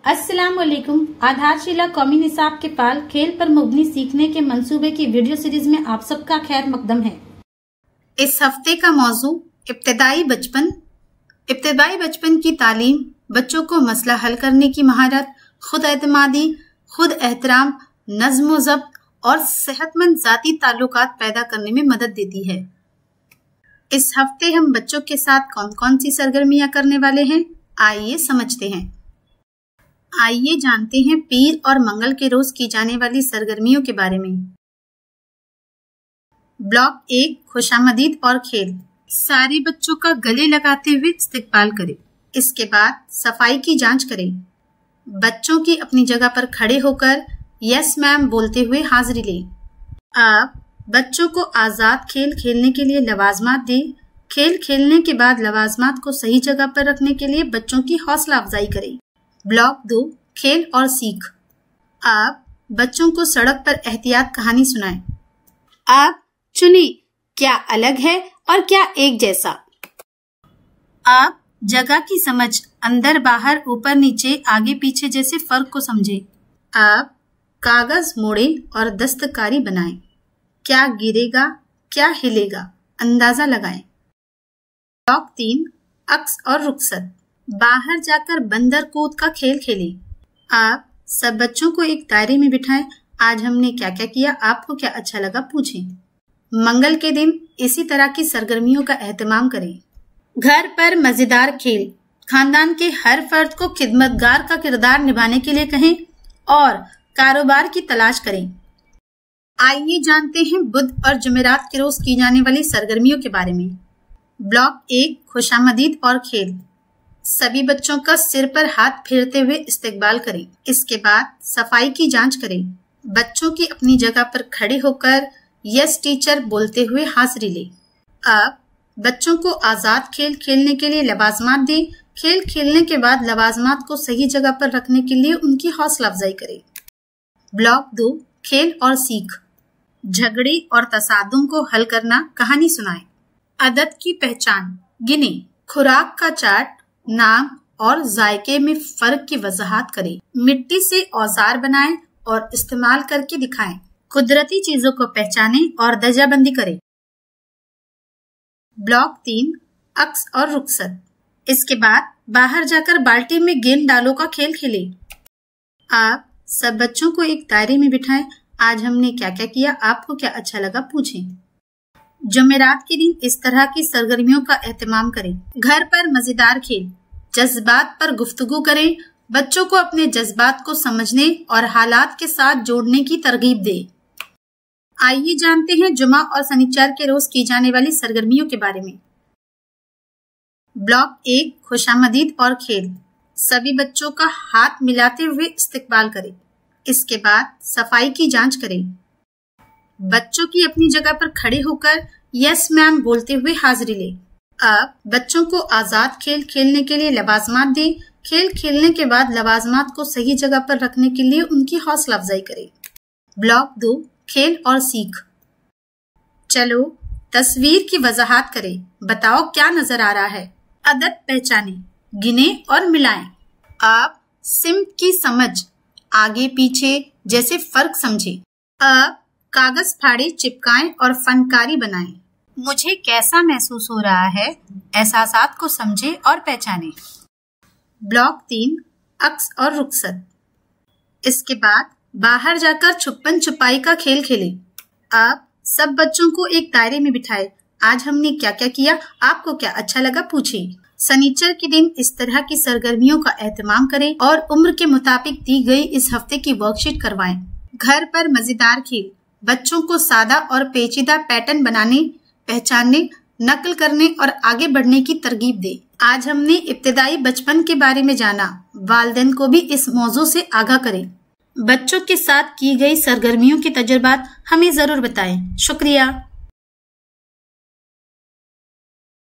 अस्सलामुअलैकुम। आधारशिला कौमी निसाब के पाल खेल पर मुबनी सीखने के मंसूबे की वीडियो सीरीज में आप सबका खैर मकदम है। इस हफ्ते का मौजू इब्तिदाई बचपन। इब्तिदाई बचपन की तालीम बच्चों को मसला हल करने की महारत, खुद एतमादी, खुद एहतराम, नज़्म व ज़ब्त और सेहतमंद ज़ाती ताल्लुकात पैदा करने में मदद देती है। इस हफ्ते हम बच्चों के साथ कौन कौन सी सरगर्मियां करने वाले हैं, आइए समझते हैं। आइए जानते हैं पीर और मंगल के रोज की जाने वाली सरगर्मियों के बारे में। ब्लॉक 1 खुशामदीद और खेल। सारे बच्चों का गले लगाते हुए इस्तकबाल करें। इसके बाद सफाई की जांच करें। बच्चों की अपनी जगह पर खड़े होकर यस मैम बोलते हुए हाजिरी लें। आप बच्चों को आज़ाद खेल खेलने के लिए लवाजमात दें। खेल खेलने के बाद लवाजमात को सही जगह पर रखने के लिए बच्चों की हौसला अफजाई करें। ब्लॉक 2 खेल और सीख। आप बच्चों को सड़क पर एहतियात कहानी सुनाएं। आप चुनें क्या अलग है और क्या एक जैसा। आप जगह की समझ, अंदर बाहर, ऊपर नीचे, आगे पीछे जैसे फर्क को समझें। आप कागज मोड़ें और दस्तकारी बनाएं। क्या गिरेगा, क्या हिलेगा, अंदाजा लगाएं। ब्लॉक 3 अक्स और रुखसत। बाहर जाकर बंदर कूद का खेल खेलें। आप सब बच्चों को एक दायरे में बिठाएं। आज हमने क्या क्या किया, आपको क्या अच्छा लगा पूछें। मंगल के दिन इसी तरह की सरगर्मियों का एहतमाम करें। घर पर मजेदार खेल। खानदान के हर फर्द को खिदमतगार का किरदार निभाने के लिए कहें और कारोबार की तलाश करें। आइए जानते हैं बुध और जुमेरात के रोज की जाने वाली सरगर्मियों के बारे में। ब्लॉक 1 खुशामदीद और खेल। सभी बच्चों का सिर पर हाथ फेरते हुए इस्तकबाल करें। इसके बाद सफाई की जांच करें। बच्चों की अपनी जगह पर खड़े होकर यस टीचर बोलते हुए हाजिरी लें। आप बच्चों को आज़ाद खेल खेलने के लिए लवाजमात दें। खेल खेलने के बाद लवाजमात को सही जगह पर रखने के लिए उनकी हौसला अफजाई करें। ब्लॉक 2 खेल और सीख। झगड़े और तसादुम को हल करना कहानी सुनाएं। अदद की पहचान गिने। खुराक का चार्ट, नाम और जायके में फर्क की वजाहत करें। मिट्टी से औजार बनाएं और इस्तेमाल करके दिखाएं। कुदरती चीजों को पहचानें और दर्जाबंदी करें। ब्लॉक 3 अक्स और रुखसत। इसके बाद बाहर जाकर बाल्टी में गेंद डालो का खेल खेलें। आप सब बच्चों को एक दायरे में बिठाएं। आज हमने क्या क्या किया, आपको क्या अच्छा लगा पूछें। जुमेरात के दिन इस तरह की सरगर्मियों का एहतमाम करें। घर पर मजेदार खेल। जज्बात पर गुफ्तगू करें। बच्चों को अपने जज्बात को समझने और हालात के साथ जोड़ने की तरगीब दें। आइए जानते हैं जुमा और शनिचर के रोज की जाने वाली सरगर्मियों के बारे में। ब्लॉक 1 खुशामदीद और खेल। सभी बच्चों का हाथ मिलाते हुए इस्तकबाल करें। इसके बाद सफाई की जांच करें। बच्चों की अपनी जगह पर खड़े होकर यस मैम बोलते हुए हाजिरी लें। आप बच्चों को आज़ाद खेल खेलने के लिए लवाजमात दें। खेल खेलने के बाद लवाजमात को सही जगह पर रखने के लिए उनकी हौसला अफजाई करें। ब्लॉक 2 खेल और सीख। चलो तस्वीर की वजाहत करें। बताओ क्या नजर आ रहा है। अदद पहचाने, गिने और मिलाएं। आप सिम्त की समझ, आगे पीछे जैसे फर्क समझें। आप कागज फाड़े, चिपकाएं और फनकारी बनाएं। मुझे कैसा महसूस हो रहा है, एहसासात को समझें और पहचानें। ब्लॉक 3 अक्स और रुखसत। इसके बाद बाहर जाकर छुपन छुपाई का खेल खेलें। आप सब बच्चों को एक दायरे में बिठाएं। आज हमने क्या क्या किया, आपको क्या अच्छा लगा पूछें। शनिचर के दिन इस तरह की सरगर्मियों का एहतमाम करें और उम्र के मुताबिक दी गई इस हफ्ते की वर्कशीट करवाएं। घर पर मजेदार खेल। बच्चों को सादा और पेचीदा पैटर्न बनाने, पहचानने, नकल करने और आगे बढ़ने की तरगीब दे। आज हमने इब्तिदाई बचपन के बारे में जाना। वालिदैन को भी इस मौजू से आगाह करें। बच्चों के साथ की गई सरगर्मियों के तजुर्बात हमें जरूर बताएं। शुक्रिया।